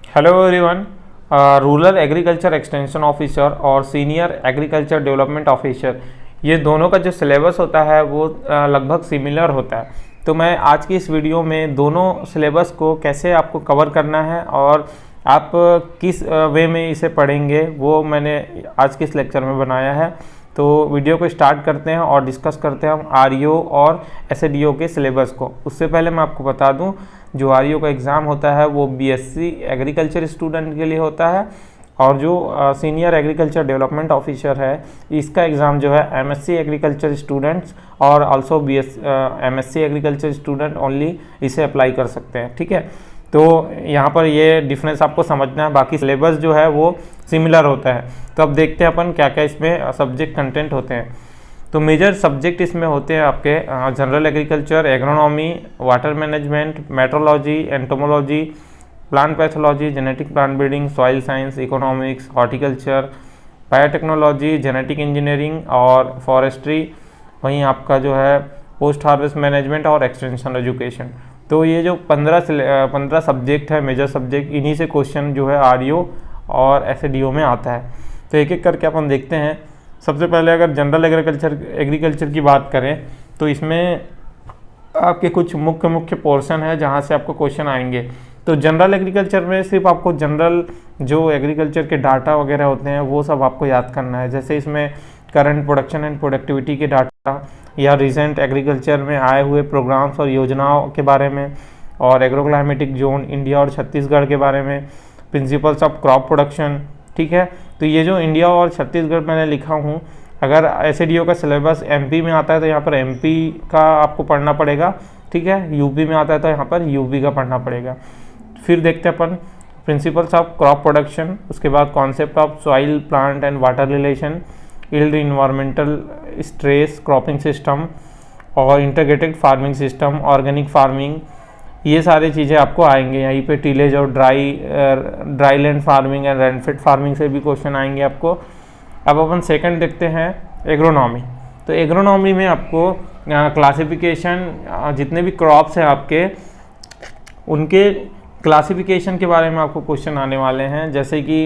Hello everyone. Rural agriculture extension officer और senior agriculture development officer, ये दोनों का जो सिलेबस होता है वो लगभग सिमिलर होता है। तो मैं आज की इस वीडियो में दोनों सिलेबस को कैसे आपको कवर करना है और आप किस वे में इसे पढ़ेंगे वो मैंने आज के इस लेक्चर में बनाया है। तो वीडियो को स्टार्ट करते हैं और डिस्कस करते हैं हम आरईओ और एसएडीओ के सिलेबस को। उससे पहले मैं आपको बता दूं, जो आरईओ का एग्ज़ाम होता है वो बीएससी एग्रीकल्चर स्टूडेंट के लिए होता है, और जो सीनियर एग्रीकल्चर डेवलपमेंट ऑफिसर है इसका एग्ज़ाम जो है एमएससी एग्रीकल्चर स्टूडेंट्स और also MSc agriculture student only इसे अप्लाई कर सकते हैं। ठीक है, तो यहाँ पर ये डिफरेंस आपको समझना है, बाकी सिलेबस जो है वो सिमिलर होता है। तो अब देखते हैं अपन क्या क्या इसमें सब्जेक्ट कंटेंट होते हैं। तो मेजर सब्जेक्ट इसमें होते हैं आपके general agriculture, agronomy, water management, metrology, entomology, plant pathology, genetic plant breeding, soil science, economics, horticulture, biotechnology, genetic engineering और फॉरेस्ट्री। वहीं आपका जो है पोस्ट हार्वेस्ट मैनेजमेंट और एक्सटेंशन एजुकेशन। तो ये जो 15 सब्जेक्ट है, मेजर सब्जेक्ट, इन्हीं से क्वेश्चन जो है आरईओ और एसएडीओ में आता है। तो एक एक करके अपन देखते हैं। सबसे पहले अगर जनरल एग्रीकल्चर की बात करें तो इसमें आपके कुछ मुख्य पोर्शन है जहाँ से आपको क्वेश्चन आएंगे। तो जनरल एग्रीकल्चर में सिर्फ आपको जनरल जो एग्रीकल्चर के डाटा वगैरह होते हैं वो सब आपको याद करना है। जैसे इसमें करंट प्रोडक्शन एंड प्रोडक्टिविटी के डाटा, या रिसेंट एग्रीकल्चर में आए हुए प्रोग्राम्स और योजनाओं के बारे में, और एग्रोक्लाइमेटिक जोन इंडिया और छत्तीसगढ़ के बारे में, प्रिंसिपल्स ऑफ क्रॉप प्रोडक्शन। ठीक है, तो ये जो इंडिया और छत्तीसगढ़ मैंने लिखा हूँ, अगर एसएडीओ का सिलेबस एमपी में आता है तो यहाँ पर एमपी का आपको पढ़ना पड़ेगा। ठीक है, यूपी में आता है तो यहाँ पर यूपी का पढ़ना पड़ेगा। फिर देखते हैं अपन प्रिंसिपल्स ऑफ क्रॉप प्रोडक्शन, उसके बाद concept of soil plant and water relation, yield, environmental stress, cropping system और integrated farming system, organic farming, ये सारी चीज़ें आपको आएंगे। यहीं पे टीलेज और dry land farming and rainfed farming से भी क्वेश्चन आएंगे आपको। अब अपन सेकंड देखते हैं एग्रोनॉमी। तो एग्रोनॉमी में आपको क्लासिफिकेशन, जितने भी क्रॉप्स हैं आपके उनके क्लासिफिकेशन के बारे में आपको क्वेश्चन आने वाले हैं। जैसे कि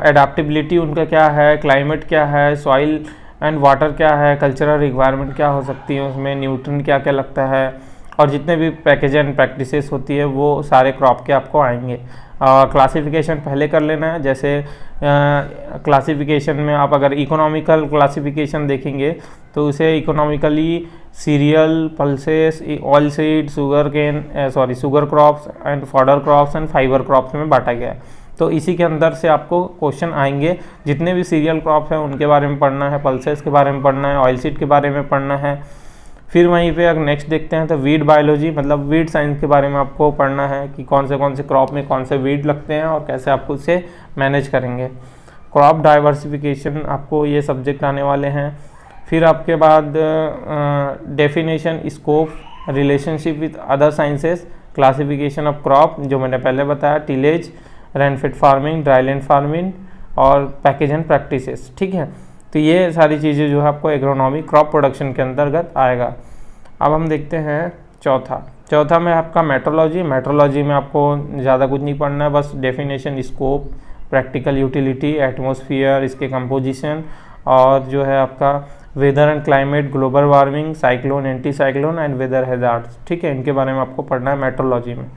एडाप्टेबिलिटी उनका क्या है, क्लाइमेट क्या है, सॉइल एंड वाटर क्या है, कल्चरल रिक्वायरमेंट क्या हो सकती है उसमें, न्यूट्रिएंट क्या क्या लगता है, और जितने भी पैकेज एंड प्रैक्टिसेस होती है वो सारे क्रॉप के आपको आएंगे। क्लासिफिकेशन पहले कर लेना है। जैसे क्लासिफिकेशन में आप अगर इकोनॉमिकल क्लासिफिकेशन देखेंगे तो उसे economically serial, pulses, oil seed, sugar crops and fodder crops and fibre crops में बांटा गया है। तो इसी के अंदर से आपको क्वेश्चन आएंगे। जितने भी सीरियल क्रॉप हैं उनके बारे में पढ़ना है, पल्सेस के बारे में पढ़ना है, ऑयल सीड के बारे में पढ़ना है। फिर वहीं पे अगर नेक्स्ट देखते हैं तो वीड बायोलॉजी, मतलब वीड साइंस के बारे में आपको पढ़ना है कि कौन से क्रॉप में कौन से वीड लगते हैं और कैसे आपको उसे मैनेज करेंगे। क्रॉप डाइवर्सिफिकेशन, आपको ये सब्जेक्ट आने वाले हैं। फिर आपके बाद definition, scope, relationship with other sciences, classification of crop जो मैंने पहले बताया, tillage, rainfed farming, dryland farming और पैकेज एंड प्रैक्टिसेस। ठीक है, तो ये सारी चीज़ें जो है आपको एग्रोनॉमी क्रॉप प्रोडक्शन के अंतर्गत आएगा। अब हम देखते हैं चौथा में आपका मेट्रोलॉजी में आपको ज़्यादा कुछ नहीं पढ़ना है, बस definition, scope, practical utility, atmosphere, इसके कंपोजिशन, और जो है आपका weather and climate, global warming, cyclone, anti cyclone and weather hazards. ठीक है, इनके बारे में आपको पढ़ना है मेट्रोलॉजी में।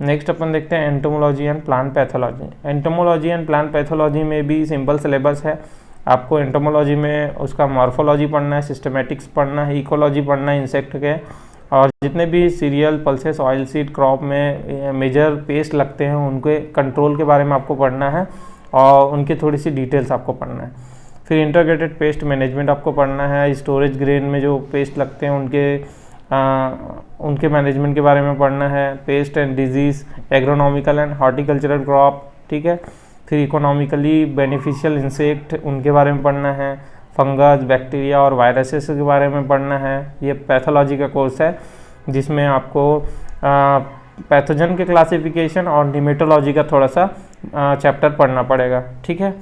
नेक्स्ट अपन देखते हैं entomology and plant pathology. Entomology and plant pathology में भी सिंपल सिलेबस है। आपको एंटोमोलॉजी में उसका मॉर्फोलॉजी पढ़ना है, सिस्टमेटिक्स पढ़ना है, इकोलॉजी पढ़ना है इंसेक्ट के, और जितने भी serial, pulses, oil seed crop में मेजर पेस्ट लगते हैं उनके कंट्रोल के बारे में आपको पढ़ना है और उनकी थोड़ी सी डिटेल्स आपको पढ़ना है। फिर इंटीग्रेटेड पेस्ट मैनेजमेंट आपको पढ़ना है। स्टोरेज ग्रेन में जो पेस्ट लगते हैं उनके मैनेजमेंट के बारे में पढ़ना है। Paste and disease, agronomical and horticultural crop. ठीक है, फिर इकोनॉमिकली बेनिफिशियल इंसेक्ट, उनके बारे में पढ़ना है। फंगस, बैक्टीरिया और वायरसेस के बारे में पढ़ना है। ये पैथोलॉजी का कोर्स है जिसमें आपको पैथोजन के क्लासिफिकेशन और निमेटोलॉजी का थोड़ा सा चैप्टर पढ़ना पड़ेगा। ठीक है,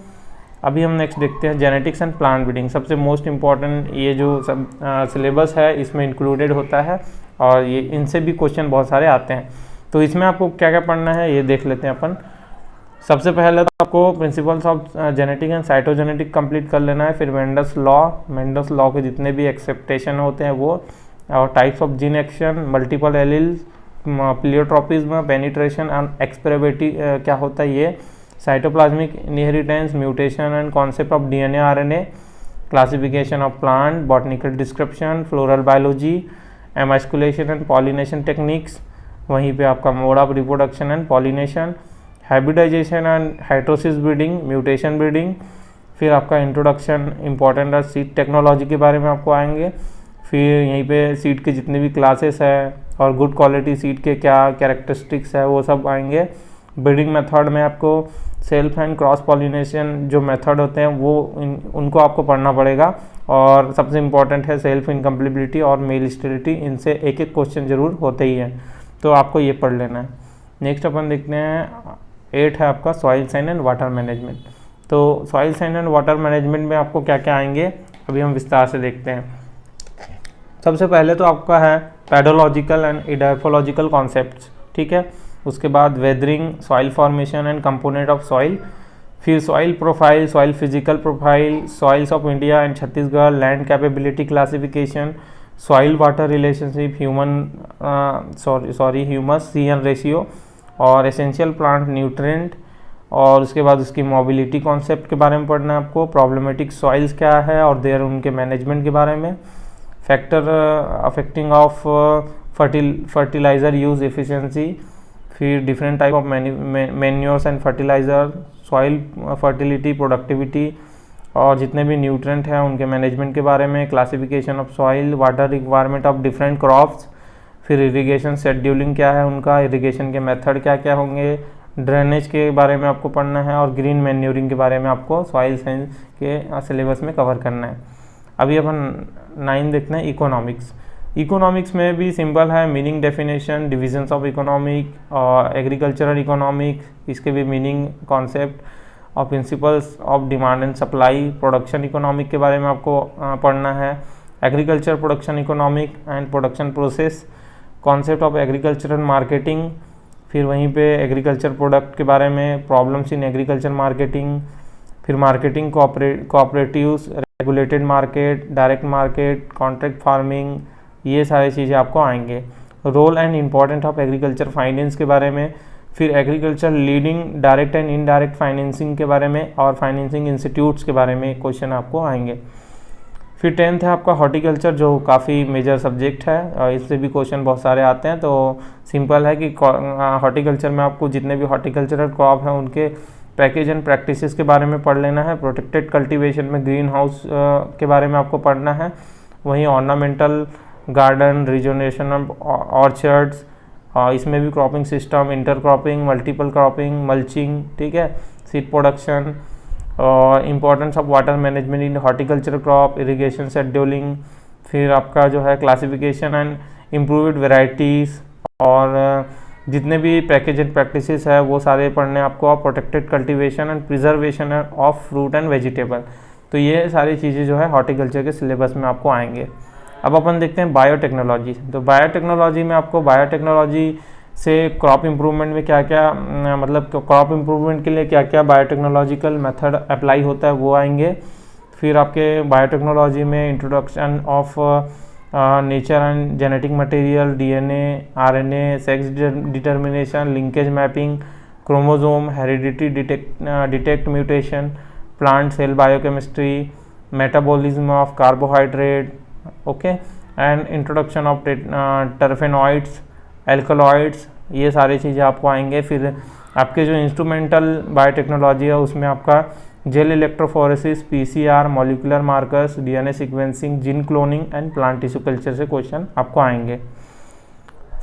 अभी हम नेक्स्ट देखते हैं जेनेटिक्स एंड प्लांट ब्रीडिंग। सबसे मोस्ट इम्पॉर्टेंट ये जो सिलेबस है इसमें इंक्लूडेड होता है और ये इनसे भी क्वेश्चन बहुत सारे आते हैं। तो इसमें आपको क्या क्या पढ़ना है ये देख लेते हैं अपन। सबसे पहले तो आपको principles of genetic and cytogenetic complete कर लेना है। फिर मेंडल्स लॉ के जितने भी एक्सेप्टेशन होते हैं वो, और types of gene action, multiple alleles, pleiotropism, penetration and expressivity क्या होता है ये, cytoplasmic inheritance, mutation and concept of DNA RNA, classification of plant, botanical description, floral biology, emasculation and pollination techniques, वहीं पे आपका mode of reproduction and pollination, hybridisation and heterosis breeding, mutation breeding. फिर आपका introduction important है seed technology के बारे में आपको आएंगे। फिर यहीं पे सीड के जितने भी क्लासेस है और गुड क्वालिटी सीड के क्या कैरेक्टरिस्टिक्स है वो सब आएंगे। ब्रीडिंग मेथड में आपको सेल्फ एंड क्रॉस पॉलिनेशन जो मेथड होते हैं वो उनको आपको पढ़ना पड़ेगा, और सबसे इम्पॉर्टेंट है सेल्फ इनकम्प्लेबिलिटी और मेल स्टेरिलिटी। इनसे एक एक क्वेश्चन जरूर होते ही हैं, तो आपको ये पढ़ लेना है। नेक्स्ट अपन देखते हैं 8 है आपका soil science and water management. तो soil science and water management में आपको क्या क्या आएंगे अभी हम विस्तार से देखते हैं। सबसे पहले तो आपका है पेडोलॉजिकल एंड इडाफोलॉजिकल कॉन्सेप्ट्स, ठीक है। उसके बाद weathering, soil formation and component of soil, फिर soil profile, soil physical profile, soils of India and Chhattisgarh, land capability classification, soil water relationship, humus CN ratio, और एसेंशियल प्लांट न्यूट्रिएंट, और उसके बाद उसकी मोबिलिटी कॉन्सेप्ट के बारे में पढ़ना है आपको। प्रॉब्लमेटिक सॉइल्स क्या है और देयर उनके मैनेजमेंट के बारे में। Factor affecting of fertiliser use efficiency, फिर different type of manures and fertiliser, soil fertility, productivity, और जितने भी न्यूट्रिएंट हैं उनके मैनेजमेंट के बारे में। Classification of soil, water requirement of different crops, फिर इरिगेशन शेड्यूलिंग क्या है उनका, इरिगेशन के मेथड क्या क्या होंगे, ड्रेनेज के बारे में आपको पढ़ना है, और ग्रीन मैन्योरिंग के बारे में आपको सॉइल साइंस के सिलेबस में कवर करना है। अभी अपन 9 देखते हैं इकोनॉमिक्स। इकोनॉमिक्स में भी सिंपल है, meaning definition, divisions of economic और एग्रीकल्चरल इकोनॉमिक, इसके भी मीनिंग, कॉन्सेप्ट और principles of demand and supply. Production economic के बारे में आपको पढ़ना है। Agriculture production economic and production process, concept of agricultural marketing, फिर वहीं पे एग्रीकल्चर प्रोडक्ट के बारे में, प्रॉब्लम्स इन एग्रीकल्चर मार्केटिंग, फिर marketing cooperatives, regulated market, direct market, contract farming, ये सारी चीज़ें आपको आएंगे। Role and important of agriculture finance के बारे में, फिर agriculture leading direct and indirect financing के बारे में, और फाइनेंसिंग इंस्टीट्यूट्स के बारे में क्वेश्चन आपको आएंगे। फिर 10th है आपका हॉर्टिकल्चर, जो काफ़ी मेजर सब्जेक्ट है और इससे भी क्वेश्चन बहुत सारे आते हैं। तो सिंपल है कि हॉर्टिकल्चर में आपको जितने भी हॉर्टिकल्चरल क्रॉप हैं उनके पैकेज एंड प्रैक्टिसेस के बारे में पढ़ लेना है। प्रोटेक्टेड कल्टीवेशन में ग्रीन हाउस के बारे में आपको पढ़ना है। वहीं ऑर्नामेंटल गार्डन, रिजोनेशन ऑफ ऑर्चर्ड्स, इसमें भी cropping system, inter cropping, multiple cropping, mulching, ठीक है, सीड प्रोडक्शन, और importance of water management in horticulture crop, irrigation scheduling, फिर आपका जो है क्लासिफिकेशन एंड इम्प्रूव्ड वेराइटीज़, और जितने भी पैकेज एंड प्रैक्टिसेस है वो सारे पढ़ने आपको। और protected cultivation and preservation of fruit and vegetable, तो ये सारी चीज़ें जो है हॉर्टिकल्चर के सिलेबस में आपको आएंगे। अब अपन देखते हैं बायोटेक्नोलॉजी। तो बायोटेक्नोलॉजी में आपको बायोटेक्नोलॉजी से क्रॉप इम्प्रूवमेंट में क्या क्या मतलब क्रॉप इम्प्रूवमेंट के लिए क्या क्या बायोटेक्नोलॉजिकल मेथड अप्लाई होता है वो आएंगे। फिर आपके बायोटेक्नोलॉजी में introduction of nature and genetic material, DNA, RNA, sex determination, linkage mapping, chromosome, heredity detect mutation, plant cell biochemistry, metabolism of carbohydrate, okay, and introduction of terpenoids, alkaloids, ये सारी चीज़ें आपको आएंगे। फिर आपके जो इंस्ट्रूमेंटल बायोटेक्नोलॉजी है उसमें आपका gel electrophoresis, PCR, molecular markers, DNA sequencing, gene cloning and plant tissue culture से क्वेश्चन आपको आएंगे।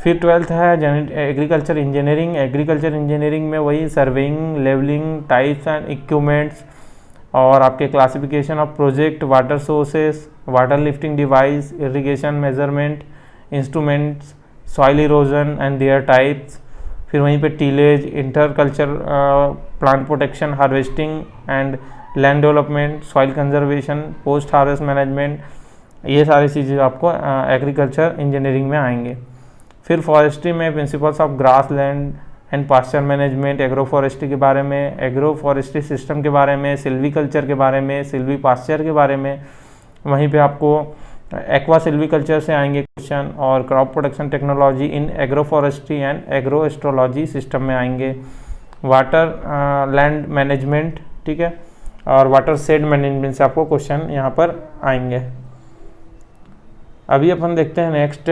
फिर 12th है एग्रीकल्चर इंजीनियरिंग। एग्रीकल्चर इंजीनियरिंग में वही surveying, levelling, types and equipments, और आपके classification of project, water sources, water lifting device, irrigation measurement instruments, soil erosion and their types. फिर वहीं पे tillage, inter culture, plant protection, harvesting and land development, soil conservation, post harvest management, ये सारी चीज़ें आपको agriculture engineering में आएंगे। फिर फॉरेस्ट्री में principles of grassland and pasture management, agroforestry के बारे में, एग्रो फॉरेस्ट्री सिस्टम के बारे में, सिल्वीकल्चर के बारे में, सिल्वी पास्चर के बारे में। वहीं पे आपको एक्वा सिल्वीकल्चर से आएंगे क्वेश्चन, और crop production technology in agro forestry and agro astrology system में आएंगे। वाटर लैंड मैनेजमेंट, ठीक है, और वाटर शेड मैनेजमेंट से आपको क्वेश्चन यहाँ पर आएंगे। अभी अपन देखते हैं नेक्स्ट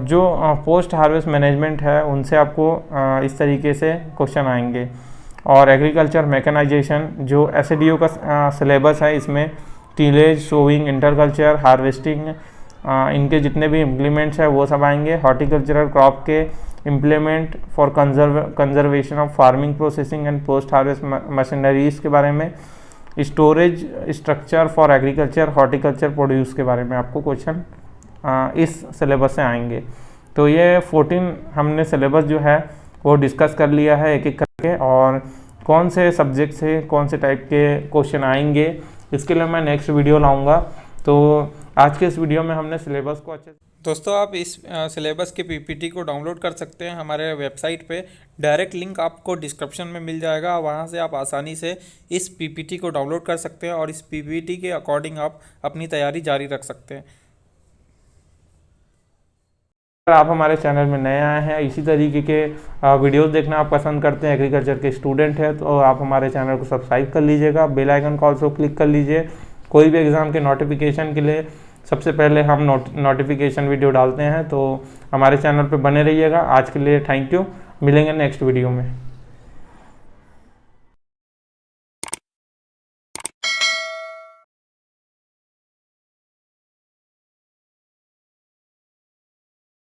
जो पोस्ट हार्वेस्ट मैनेजमेंट है, उनसे आपको इस तरीके से क्वेश्चन आएंगे। और एग्रीकल्चर मैकेनाइजेशन जो एसडीओ का सिलेबस है, इसमें टीलेज, सोइंग, इंटरकल्चर, हार्वेस्टिंग, इनके जितने भी इम्प्लीमेंट्स हैं वो सब आएंगे। हॉर्टिकल्चरल क्रॉप के implement for conservation of farming processing and post harvest machineries के बारे में। Storage structure for agriculture horticulture produce के बारे में आपको क्वेश्चन इस सिलेबस से आएंगे। तो ये 14 हमने सिलेबस जो है वो डिस्कस कर लिया है एक एक करके, और कौन से सब्जेक्ट से कौन से टाइप के क्वेश्चन आएंगे इसके लिए मैं नेक्स्ट वीडियो लाऊंगा। तो आज के इस वीडियो में हमने सिलेबस को अच्छे दोस्तों आप इस सिलेबस के पीपीटी को डाउनलोड कर सकते हैं हमारे वेबसाइट पे। डायरेक्ट लिंक आपको डिस्क्रिप्शन में मिल जाएगा, वहाँ से आप आसानी से इस पीपीटी को डाउनलोड कर सकते हैं और इस पीपीटी के अकॉर्डिंग आप अपनी तैयारी जारी रख सकते हैं। अगर आप हमारे चैनल में नए आए हैं, इसी तरीके के वीडियोस देखना आप पसंद करते हैं, एग्रीकल्चर के स्टूडेंट हैं, तो आप हमारे चैनल को सब्सक्राइब कर लीजिएगा, बेल आइकन को ऑल्सो क्लिक कर लीजिए। कोई भी एग्ज़ाम के नोटिफिकेशन के लिए सबसे पहले हम नोटिफिकेशन वीडियो डालते हैं, तो हमारे चैनल पे बने रहिएगा। आज के लिए थैंक यू, मिलेंगे नेक्स्ट वीडियो में।